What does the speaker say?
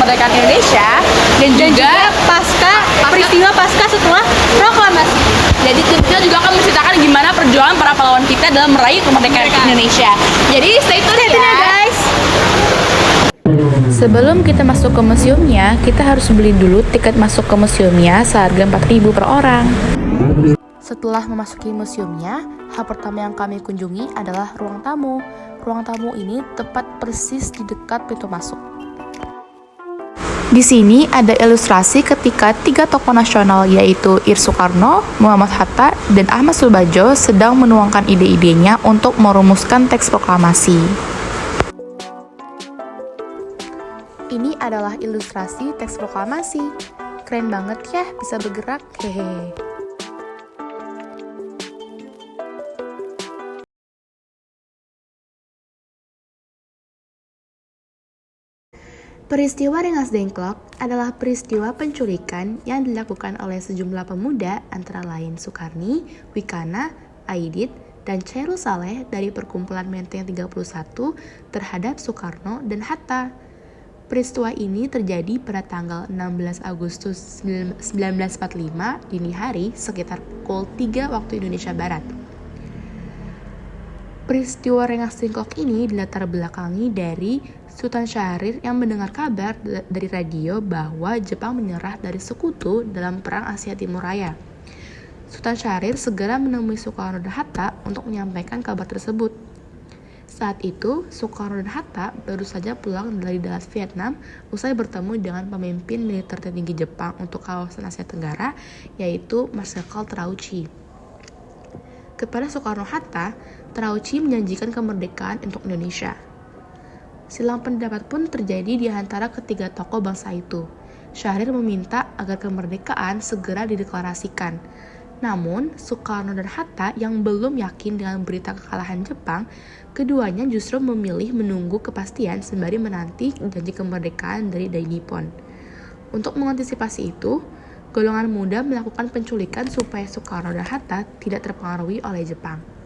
kemerdekaan Indonesia dan juga peristiwa pasca setelah proklamasi. jadi kita juga akan menceritakan gimana perjuangan para pahlawan kita dalam meraih kemerdekaan Indonesia. Jadi stay tune ya guys. Sebelum kita masuk ke museumnya, kita harus beli dulu tiket masuk ke museumnya seharga 4.000 per orang. Setelah memasuki museumnya, hal pertama yang kami kunjungi adalah ruang tamu. Ruang tamu ini tepat persis di dekat pintu masuk. Di sini ada ilustrasi ketika 3 tokoh nasional yaitu Ir Soekarno, Muhammad Hatta, dan Ahmad Subarjo sedang menuangkan ide-idenya untuk merumuskan teks proklamasi. Ini adalah ilustrasi teks proklamasi. Keren banget ya, bisa bergerak, hehe. Peristiwa Rengas Dengklok adalah peristiwa penculikan yang dilakukan oleh sejumlah pemuda antara lain Sukarni, Wikana, Aidit, dan Chairul Saleh dari Perkumpulan Menteng 31 terhadap Soekarno dan Hatta. Peristiwa ini terjadi pada tanggal 16 Agustus 1945 dini hari sekitar pukul 3 waktu Indonesia Barat. Peristiwa Rengas Dengklok ini dilatar belakangi dari Sultan Syahrir yang mendengar kabar dari radio bahwa Jepang menyerah dari sekutu dalam Perang Asia Timur Raya. Sultan Syahrir segera menemui Soekarno dan Hatta untuk menyampaikan kabar tersebut. Saat itu, Soekarno dan Hatta baru saja pulang dari Dallas, Vietnam usai bertemu dengan pemimpin militer tertinggi Jepang untuk kawasan Asia Tenggara, yaitu Marshal Terauchi. Kepada Soekarno-Hatta, Terauchi menjanjikan kemerdekaan untuk Indonesia. Silang pendapat pun terjadi di antara ketiga tokoh bangsa itu. Syahrir meminta agar kemerdekaan segera dideklarasikan. Namun, Soekarno dan Hatta yang belum yakin dengan berita kekalahan Jepang, keduanya justru memilih menunggu kepastian sembari menanti janji kemerdekaan dari Dai Nippon. Untuk mengantisipasi itu, golongan muda melakukan penculikan supaya Soekarno dan Hatta tidak terpengaruhi oleh Jepang.